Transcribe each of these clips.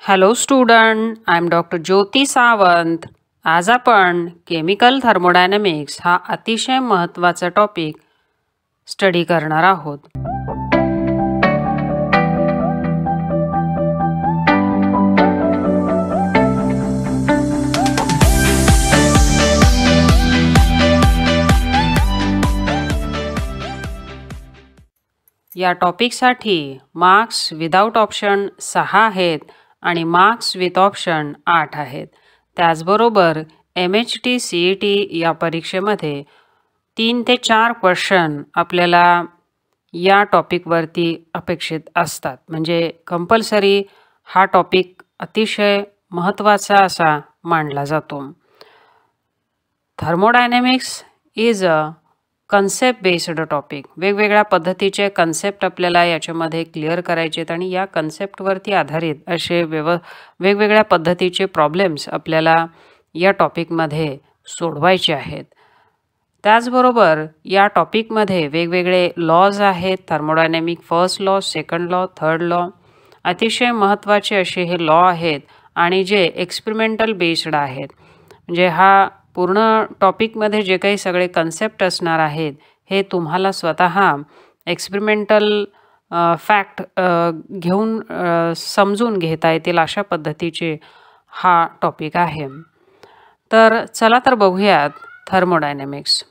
Hello student, I am doctor Jyoti Sawant. आज आपण chemical thermodynamics हा अतिशय महत्त्वाचा टॉपिक स्टडी करणार आहोत. या टॉपिकसाठी मार्क्स विदाउट ऑप्शन 6 आहेत आणि मार्क्स विथ ऑप्शन 8 आहेत. त्याचबरोबर MHT CET या परीक्षेमध्ये 3 ते 4 क्वेश्चन आपल्याला या टॉपिकवरती अपेक्षित असतात. म्हणजे कंपल्सरी हा टॉपिक अतिशय महत्त्वाचा असा मानला जातो. Thermodynamics is a concept based topic. वेगवेगळ्या पद्धतीचे कन्सेप्ट आपल्याला याच्यामध्ये क्लिअर करायचे आहेत आणि या कन्सेप्टवरती आधारित असे वेगवेगळ्या पद्धतीचे प्रॉब्लेम्स आपल्याला या टॉपिकमध्ये सोडवायचे आहेत. त्याचबरोबर या टॉपिकमध्ये वेगवेगळे लॉज आहेत. Thermodynamic first law, second law, third law अतिशय महत्त्वाचे असे हे लॉ आहेत आणि जे एक्सपेरिमेंटल बेस्ड आहेत. म्हणजे हा पूर्ण टॉपिकमध्ये जे काही सगळे कन्सेप्ट असणार आहेत हे तुम्हाला स्वतः एक्सपेरिमेंटल फॅक्ट घेऊन समजून घेता येतील अशा पद्धतीचे हा टॉपिक आहे. तर चला तर बघूयात थर्मोडायनॅमिक्स.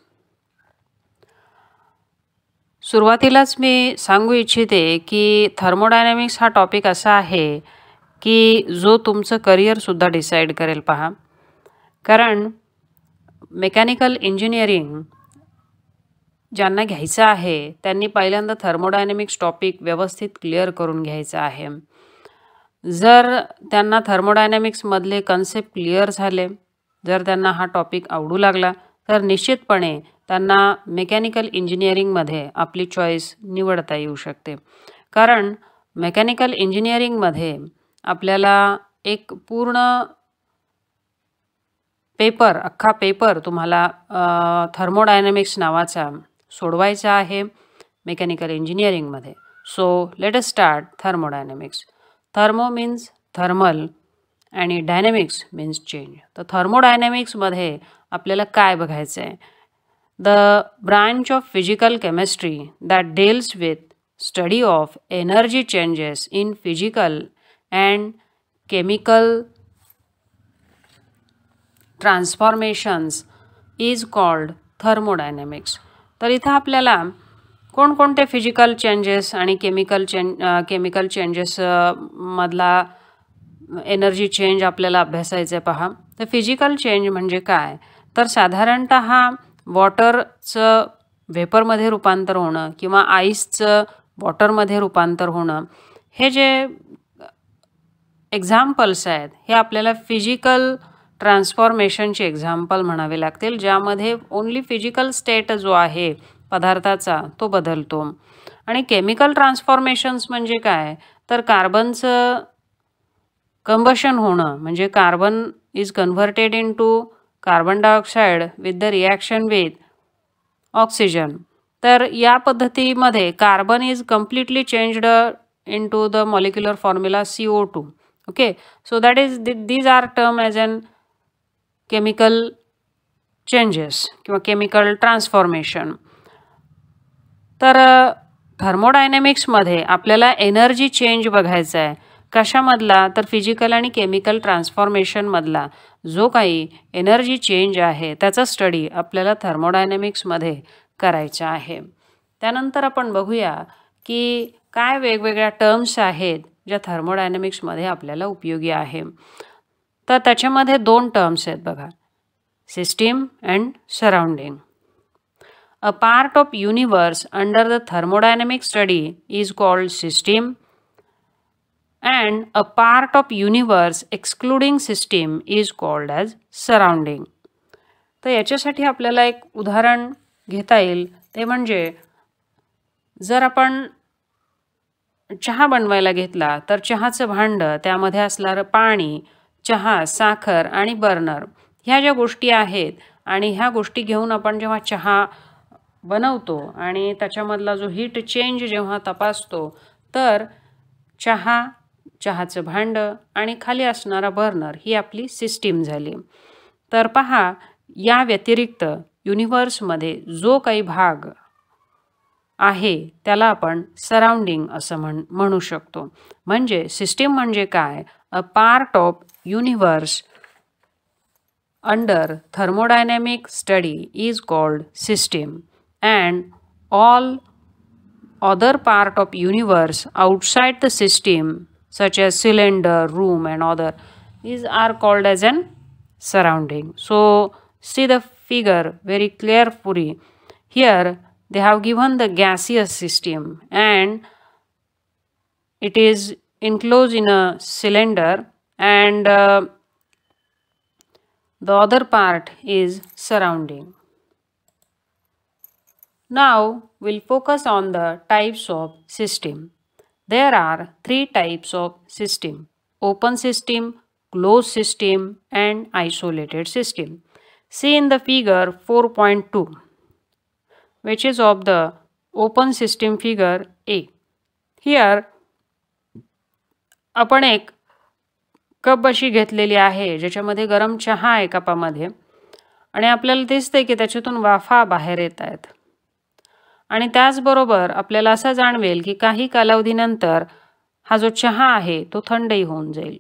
सुरुवातीलाच मी सांगू इच्छिते की थर्मोडायनॅमिक्स हा टॉपिक असा आहे की जो तुमचं करिअरसुद्धा डिसाईड करेल. पहा, कारण मेकॅनिकल इंजिनिअरिंग ज्यांना घ्यायचं आहे त्यांनी पहिल्यांदा थर्मोडायनॅमिक्स टॉपिक व्यवस्थित क्लिअर करून घ्यायचं आहे. जर त्यांना थर्मोडायनॅमिक्समधले कन्सेप्ट क्लिअर झाले, जर त्यांना हा टॉपिक आवडू लागला तर निश्चितपणे त्यांना मेकॅनिकल इंजिनिअरिंगमध्ये आपली चॉईस निवडता येऊ शकते. कारण मेकॅनिकल इंजिनिअरिंगमध्ये आपल्याला एक पूर्ण अख्खा पेपर तुम्हाला थर्मोडायनॅमिक्स नावाचा सोडवायचा आहे मेकॅनिकल इंजिनिअरिंगमध्ये. So let us start thermodynamics. Thermo means thermal आणि डायनॅमिक्स मीन्स चेंज. तर थर्मोडायनॅमिक्समध्ये आपल्याला काय बघायचं आहे? The branch of physical chemistry that deals with study of energy changes in physical and chemical transformations is called thermodynamics. तर इथं आपल्याला कोणकोणते फिजिकल चेंजेस आणि केमिकल चेंजेस मधला एनर्जी चेंज आपल्याला अभ्यासायचं आहे. पहा, तर फिजिकल चेंज म्हणजे काय? तर साधारणतः वॉटरचं व्हेपरमध्ये रूपांतर होणं किंवा आईसचं वॉटरमध्ये रूपांतर होणं, हे जे एक्झाम्पल्स आहेत हे आपल्याला फिजिकल ट्रान्सफॉर्मेशनचे एक्झाम्पल म्हणावे लागतील, ज्यामध्ये ओन्ली फिजिकल स्टेट जो आहे पदार्थाचा तो बदलतो. आणि केमिकल ट्रान्सफॉर्मेशन्स म्हणजे काय? तर कार्बनचं कंबशन होणं, म्हणजे carbon is converted into carbon dioxide with the reaction with oxygen. तर या पद्धतीमध्ये carbon is completely changed into the molecular formula CO2. Okay, so that is these are term as an chemical changes किंवा chemical transformation. तर थर्मोडायनॅमिक्समध्ये आपल्याला energy change बघायचा आहे. कशामधला? तर फिजिकल आणि केमिकल ट्रान्सफॉर्मेशनमधला जो काही एनर्जी चेंज आहे त्याचा स्टडी आपल्याला थर्मोडायनॅमिक्समध्ये करायचा आहे. त्यानंतर आपण बघूया की काय वेगवेगळ्या टर्म्स आहेत ज्या थर्मोडायनॅमिक्समध्ये आपल्याला उपयोगी आहे. तर त्याच्यामध्ये 2 टर्म्स आहेत बघा, system and surrounding. A part of universe under the thermodynamic study is called system and a part of universe excluding system is called as surrounding. तर याच्यासाठी आपल्याला एक उदाहरण घेता येईल, ते म्हणजे जर आपण चहा बनवायला घेतला तर चहाचं भांडं, त्यामध्ये असणारं पाणी, चहा, साखर आणि बर्नर ह्या ज्या गोष्टी आहेत आणि ह्या गोष्टी घेऊन आपण जेव्हा चहा बनवतो आणि त्याच्यामधला जो हीट चेंज जेव्हा तपासतो तर चहा चहाचं भांडं आणि खाली असणारा बर्नर ही आपली सिस्टीम झाली. तर पहा, या व्यतिरिक्त युनिव्हर्समध्ये जो काही भाग आहे त्याला आपण सराउंडिंग असं म्हणू शकतो. म्हणजे सिस्टीम म्हणजे काय? अ part of universe under thermodynamic study is called system, and all other part of universe outside the system such as cylinder, room and other are called as an surrounding. So see the figure very carefully. Here they have given the gaseous system and it is enclosed in a cylinder, and the other part is surrounding. Now we'll focus on the types of system. There are 3 types of system: open system, closed system and isolated system. See in the figure 4.2, which is of the open system figure A. Here आपण एक cup अशी घेतलेली आहे ज्याच्यामध्ये गरम चहा आहे कपामध्ये, आणि आपल्याला दिसते की त्याच्यातून वाफा बाहेर येत आहेत. आणि त्याचबरोबर आपल्याला असं जाणवेल की काही कालावधीनंतर हा जो चहा आहे तो थंडही होऊन जाईल.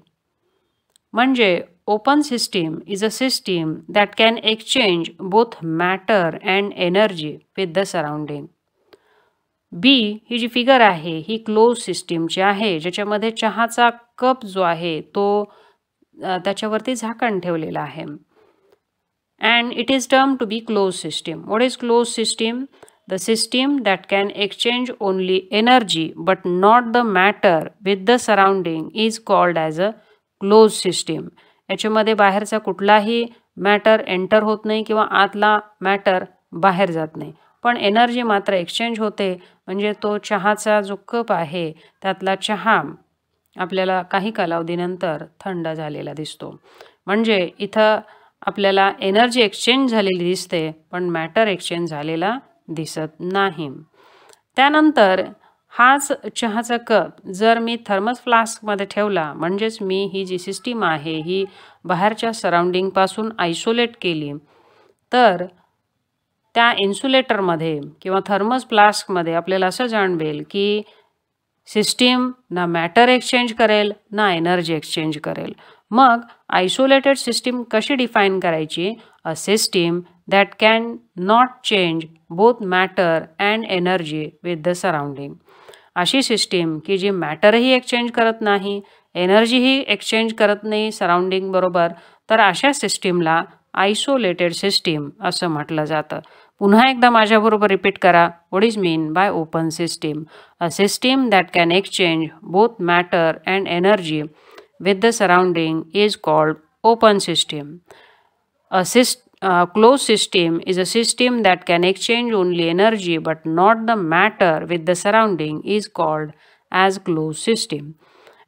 म्हणजे open system is a system that can exchange both matter and energy with the surrounding. B ही जी फिगर आहे ही क्लोज सिस्टीमची आहे, ज्याच्यामध्ये चहाचा कप जो आहे तो त्याच्यावरती झाकण ठेवलेला आहे. And it is term to be close system. What is close system? The system that can exchange only energy but not the matter with the surrounding is called as a closed system. याच्यामध्ये बाहेरचा कुठलाही matter enter होत नाही किंवा आतला matter बाहेर जात नाही, पण एनर्जी मात्र एक्सचेंज होते. म्हणजे तो चहाचा जो कप आहे त्यातला चहा आपल्याला काही कालावधीनंतर थंड झालेला दिसतो. म्हणजे इथं आपल्याला एनर्जी एक्सचेंज झालेली दिसते पण मॅटर एक्सचेंज झालेला दिसत नाही. त्यानंतर हाच चहाचा कप जर मी थर्मस फ्लास्कमध्ये ठेवला, म्हणजेच मी ही जी सिस्टीम आहे ही बाहेरच्या सराउंडिंगपासून आयसोलेट केली, तर त्या इन्सुलेटरमध्ये किंवा थर्मस फ्लास्कमध्ये आपल्याला असं जाणवेल की सिस्टीम ना मॅटर एक्सचेंज करेल ना एनर्जी एक्सचेंज करेल. मग आयसोलेटेड सिस्टीम कशी डिफाईन करायची? अ system that can not change both matter and energy with the surrounding. अशी सिस्टीम की जी मॅटरही एक्सचेंज करत नाही, एनर्जीही एक्सचेंज करत नाही सराउंडिंग बरोबर, तर अशा सिस्टीमला आयसोलेटेड सिस्टीम असं म्हटलं जातं. पुन्हा एकदा माझ्याबरोबर रिपीट करा. What is mean by open system? A system that can exchange both matter and energy with the surrounding is called open system. Closed system is a system that can exchange only energy but not the matter with the surrounding is called as closed system.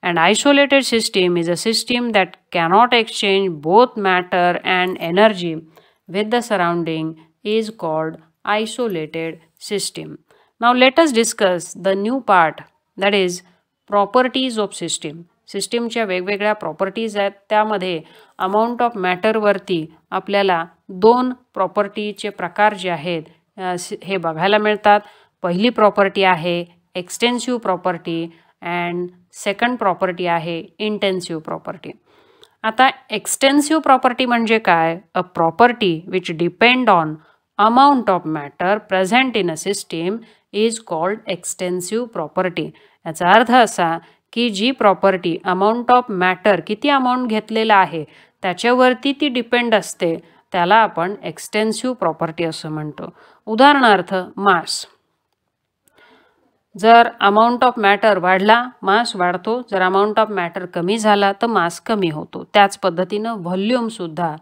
And isolated system is a system that cannot exchange both matter and energy with the surrounding is called isolated system. Now let us discuss the new part, that is properties of system. सिस्टीमच्या वेगवेगळ्या properties आहेत. त्यामध्ये amount of मॅटरवरती आपल्याला 2 प्रॉपर्टीचे प्रकार जे आहेत हे बघायला मिळतात. पहिली प्रॉपर्टी आहे extensive property and second property आहे इंटेन्सिव्ह प्रॉपर्टी. आता एक्सटेन्सिव्ह प्रॉपर्टी म्हणजे काय? अ property which depend on amount of matter present in a system is called extensive property. याचा अर्थ असा की जी प्रॉपर्टी अमाऊंट ऑफ मॅटर किती अमाऊंट घेतलेला आहे त्याच्यावरती ती डिपेंड असते, त्याला आपण एक्सटेन्सिव्ह प्रॉपर्टी असं म्हणतो. उदाहरणार्थ मास. जर अमाऊंट ऑफ मॅटर वाढला मास वाढतो, जर अमाऊंट ऑफ मॅटर कमी झाला तर मास कमी होतो. त्याच पद्धतीनं व्हॉल्यूमसुद्धा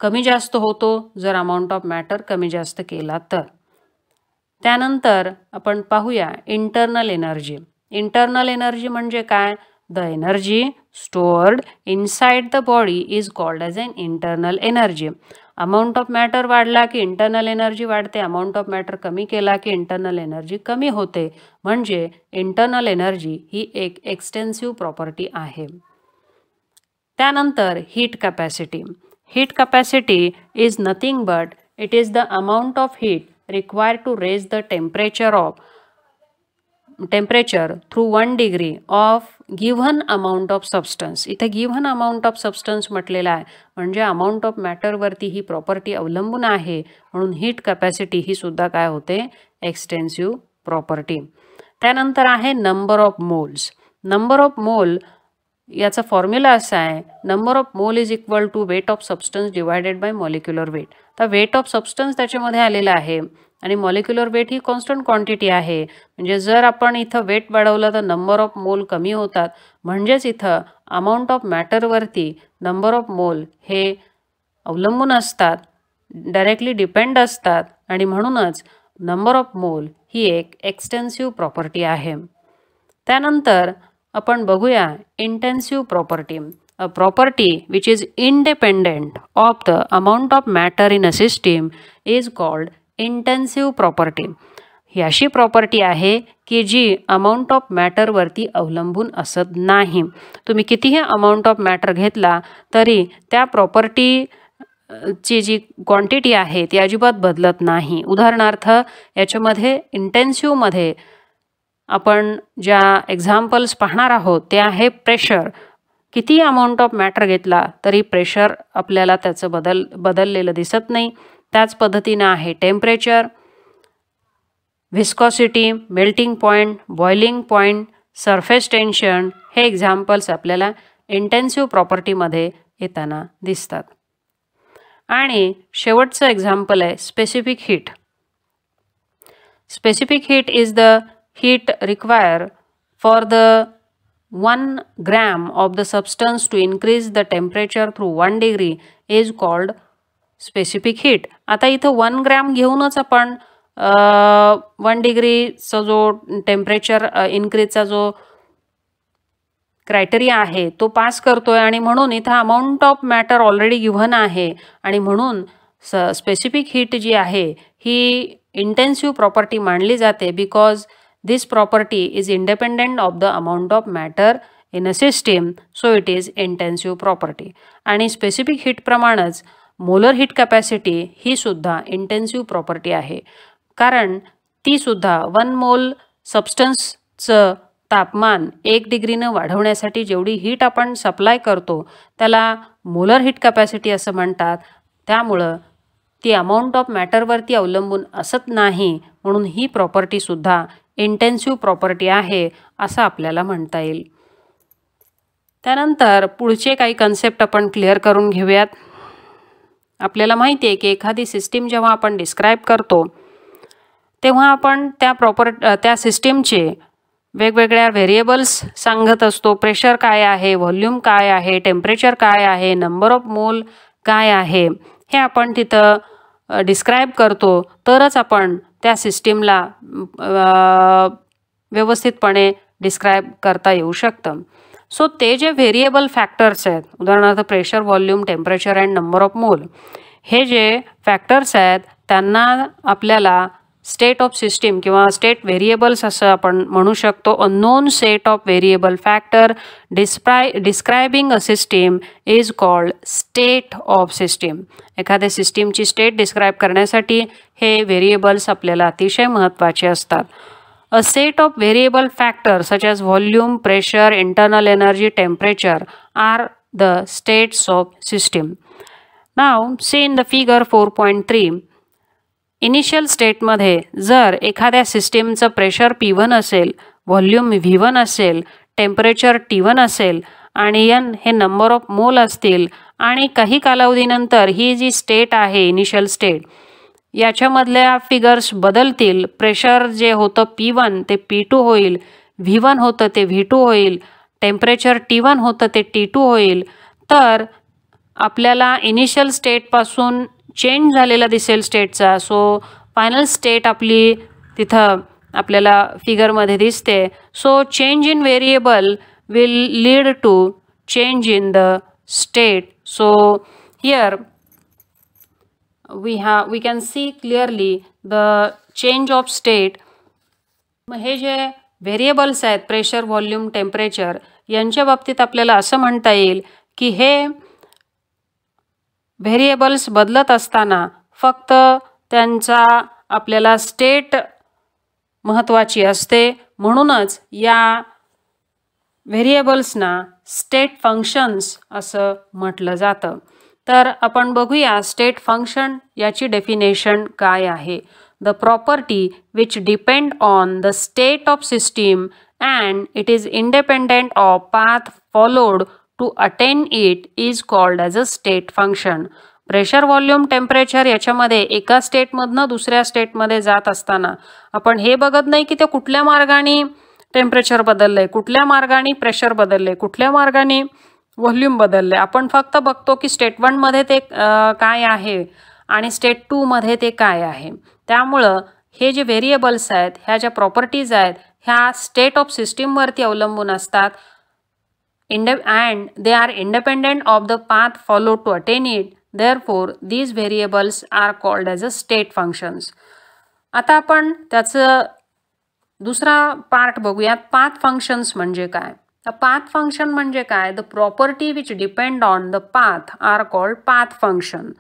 कमी जास्त होतो जर अमाऊंट ऑफ मॅटर कमी जास्त केला तर. त्यानंतर आपण पाहूया इंटरनल एनर्जी. इंटरनल एनर्जी म्हणजे काय? The energy stored inside the body is called as an internal energy. Amount of matter वाढला की इंटरनल एनर्जी वाढते, अमाऊंट ऑफ मॅटर कमी केला की इंटरनल एनर्जी कमी होते. म्हणजे इंटरनल एनर्जी ही एक एक्सटेन्सिव्ह प्रॉपर्टी आहे. त्यानंतर heat capacity. Heat capacity is nothing but it is the amount of heat required to raise the temperature through 1 degree of given amount of substance. इथे given amount of substance म्हटलेला आहे, म्हणजे amount of मॅटरवरती ही property अवलंबून आहे. म्हणून heat capacity ही सुद्धा काय होते, एक्सटेन्सिव्ह प्रॉपर्टी. त्यानंतर आहे number of moles. Number of mole याचा फॉर्म्युला असा आहे, number of mole is equal to weight of substance divided by molecular weight. तर वेट ऑफ सबस्टन्स त्याच्यामध्ये आलेला आहे आणि मॉलिक्युलर वेट ही कॉन्स्टंट क्वांटिटी आहे. म्हणजे जर आपण इथं वेट वाढवलं तर नंबर ऑफ मोल कमी होतात. म्हणजेच इथं अमाऊंट ऑफ मॅटरवरती नंबर ऑफ मोल हे अवलंबून असतात, डायरेक्टली डिपेंड असतात आणि म्हणूनच नंबर ऑफ मोल ही एक एक्सटेन्सिव्ह प्रॉपर्टी आहे. त्यानंतर आपण बघूया intensive property. A property which is independent of the amount of matter in a system is called intensive property. ही अशी प्रॉपर्टी आहे की जी अमाऊंट ऑफ मॅटरवरती अवलंबून असत नाही. तुम्ही कितीही अमाऊंट ऑफ मॅटर घेतला तरी त्या प्रॉपर्टीची जी क्वांटिटी आहे ती अजिबात बदलत नाही. उदाहरणार्थ याच्यामध्ये इंटेन्सिव्हमध्ये आपण ज्या एक्झाम्पल्स पाहणार आहोत ते आहे प्रेशर. किती अमाऊंट ऑफ मॅटर घेतला तरी प्रेशर आपल्याला त्याचं बदललेलं दिसत नाही. त्याच पद्धतीनं आहे temperature, viscosity, melting point, boiling point, surface tension हे एक्झाम्पल्स आपल्याला इंटेन्सिव्ह प्रॉपर्टीमध्ये येताना दिसतात. आणि शेवटचं एक्झाम्पल आहे specific heat. Specific heat is the heat required for the 1 gram of the substance to increase the temperature through 1 degree is called specific heat. आता इथं 1 ग्रॅम घेऊनच आपण 1 डिग्रीचा जो टेम्परेचर इन्क्रीजचा जो क्रायटेरिया आहे तो पास करतोय आणि म्हणून इथं amount of matter already given आहे आणि म्हणून स्पेसिफिक हीट जी आहे ही इंटेन्सिव्ह प्रॉपर्टी मानली जाते because this property is independent of the amount of matter in a system, so it is intensive property. आणि स्पेसिफिक हीट प्रमाणेच मोलर हीट कॅपॅसिटी ही सुद्धा intensive property आहे, कारण ती सुद्धा 1 मोल सबस्टन्सचं तापमान 1 डिग्रीनं वाढवण्यासाठी जेवढी हीट आपण सप्लाय करतो त्याला मोलर हीट कॅपॅसिटी असं म्हणतात. त्यामुळं ती अमाऊंट ऑफ मॅटरवरती अवलंबून असत नाही, म्हणून ही प्रॉपर्टीसुद्धा इंटेन्सिव्ह प्रॉपर्टी आहे असं आपल्याला म्हणता येईल. त्यानंतर पुढचे काही कन्सेप्ट आपण क्लिअर करून घेऊयात. आपल्याला माहिती आहे की एखादी सिस्टीम जेव्हा आपण डिस्क्राईब करतो तेव्हा आपण त्या सिस्टीमचे वेगवेगळ्या व्हेरिएबल्स सांगत असतो. प्रेशर काय आहे, व्हॉल्यूम काय आहे, टेम्परेचर काय आहे, नंबर ऑफ मोल काय आहे, हे आपण तिथं डिस्क्राईब करतो. तरच आपण त्या सिस्टीमला व्यवस्थितपणे डिस्क्राईब करता येऊ शकतं. सो ते जे व्हेरिएबल फॅक्टर्स आहेत, उदाहरणार्थ pressure, volume, temperature and number of mole, हे जे फॅक्टर्स आहेत त्यांना आपल्याला स्टेट ऑफ सिस्टीम किंवा स्टेट व्हेरिएबल्स असं आपण म्हणू शकतो. A known set of variable factor describing a system is called state of system. एखाद्या सिस्टीमची स्टेट डिस्क्राईब करण्यासाठी हे व्हेरिएबल्स आपल्याला अतिशय महत्त्वाचे असतात. A set of variable factor such as volume, pressure, internal energy, temperature are the states of system. Now see in the figure 4.3. Initial स्टेटमध्ये जर एखाद्या सिस्टीमचं प्रेशर P1 असेल, व्हॉल्यूम V1 असेल, टेम्परेचर T1 असेल आणि N हे नंबर ऑफ मोल असतील आणि काही कालावधीनंतर ही जी स्टेट आहे इनिशियल स्टेट याच्यामधल्या फिगर्स बदलतील. प्रेशर जे होतं P1 ते P2 होईल, V1 होतं ते V2 होईल, टेम्परेचर T1 होतं ते T2 होईल. तर आपल्याला इनिशियल स्टेटपासून चेंज झालेला दिसेल स्टेटचा. सो फायनल स्टेट आपली तिथं आपल्याला फिगरमध्ये दिसते. So change in variable will lead to change in the state. So here we can see clearly the change of state. मग हे जे व्हेरिएबल्स आहेत प्रेशर, व्हॉल्यूम, टेम्परेचर यांच्या बाबतीत आपल्याला असं म्हणता येईल की हे व्हेरिएबल्स बदलत असताना फक्त त्यांचा आपल्याला स्टेट महत्त्वाची असते. म्हणूनच या व्हेरिएबल्सना स्टेट फंक्शन्स असं म्हटलं जातं. तर आपण बघूया स्टेट फंक्शन याची डेफिनेशन काय आहे. The property which depend on the state of system and it is independent of path followed to attain it is called as a state function. Pressure, volume, temperature याच्यामध्ये एका स्टेटमधनं दुसऱ्या स्टेटमध्ये जात असताना आपण हे बघत नाही की ते कुठल्या मार्गाने टेम्परेचर बदललंय, कुठल्या मार्गाने प्रेशर बदलले, कुठल्या मार्गाने व्हॉल्यूम बदलले. आपण फक्त बघतो की स्टेट 1 मध्ये ते काय आहे आणि स्टेट 2 मध्ये ते काय आहे. त्यामुळं हे जे व्हेरिएबल्स आहेत, ह्या ज्या प्रॉपर्टीज आहेत, ह्या स्टेट ऑफ सिस्टीमवरती अवलंबून असतात. and they are independent of the path followed to attain it. Therefore, these variables are called as a state functions. आता आपण त्याचं दुसरा पार्ट बघूयात. पाथ फंक्शन्स म्हणजे काय. पाथ फंक्शन म्हणजे काय. The property which depend on the path are called path function.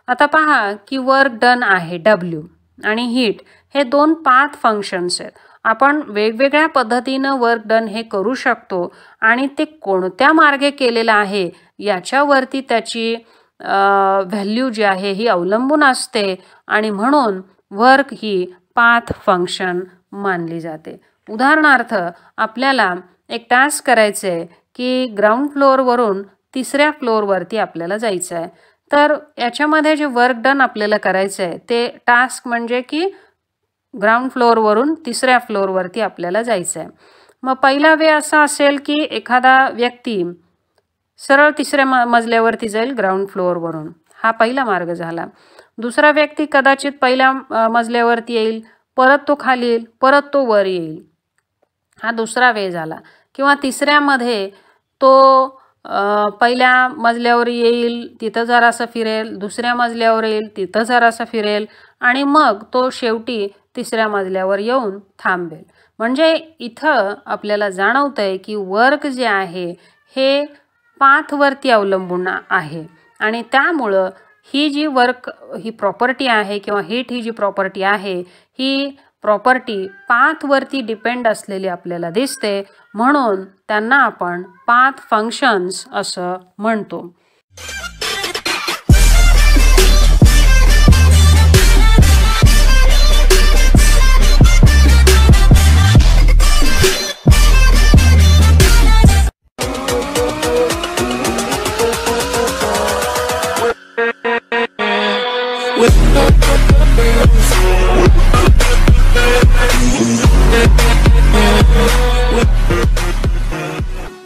आता पहा की वर्क डन आहे W आणि हीट हे दोन पाथ फंक्शन्स आहेत. आपण वेगवेगळ्या पद्धतीनं वर्क डन हे करू शकतो आणि ते कोणत्या मार्गे केलेलं आहे याच्यावरती त्याची व्हॅल्यू जी आहे ही अवलंबून असते आणि म्हणून वर्क ही पाथ फंक्शन मानली जाते. उदाहरणार्थ आपल्याला एक टास्क करायचं आहे की ग्राउंड फ्लोअरवरून तिसऱ्या फ्लोअरवरती आपल्याला जायचं आहे. तर याच्यामध्ये जे वर्क डन आपल्याला करायचं आहे ते टास्क म्हणजे की ग्राउंड फ्लोअरवरून तिसऱ्या फ्लोअरवरती आपल्याला जायचं आहे. मग पहिला वे असा असेल की एखादा व्यक्ती सरळ तिसऱ्या मजल्यावरती जाईल ग्राउंड फ्लोअरवरून, हा पहिला मार्ग झाला. दुसरा व्यक्ती कदाचित पहिल्या मजल्यावरती येईल, परत तो खाली येईल, परत तो वर येईल, हा दुसरा वे झाला. किंवा तिसऱ्यामध्ये तो पहिल्या मजल्यावर येईल, तिथं जरासं फिरेल, दुसऱ्या मजल्यावर येईल, तिथं जरासं फिरेल आणि मग तो शेवटी तिसऱ्या मजल्यावर येऊन थांबेल. म्हणजे इथं आपल्याला जाणवतंय की वर्क जे आहे हे पाथवरती अवलंबून आहे आणि त्यामुळं ही जी वर्क ही प्रॉपर्टी आहे किंवा हीट ही जी प्रॉपर्टी आहे ही प्रॉपर्टी पाथवरती डिपेंड असलेली आपल्याला दिसते. म्हणून त्यांना आपण पाथ फंक्शन्स असं म्हणतो.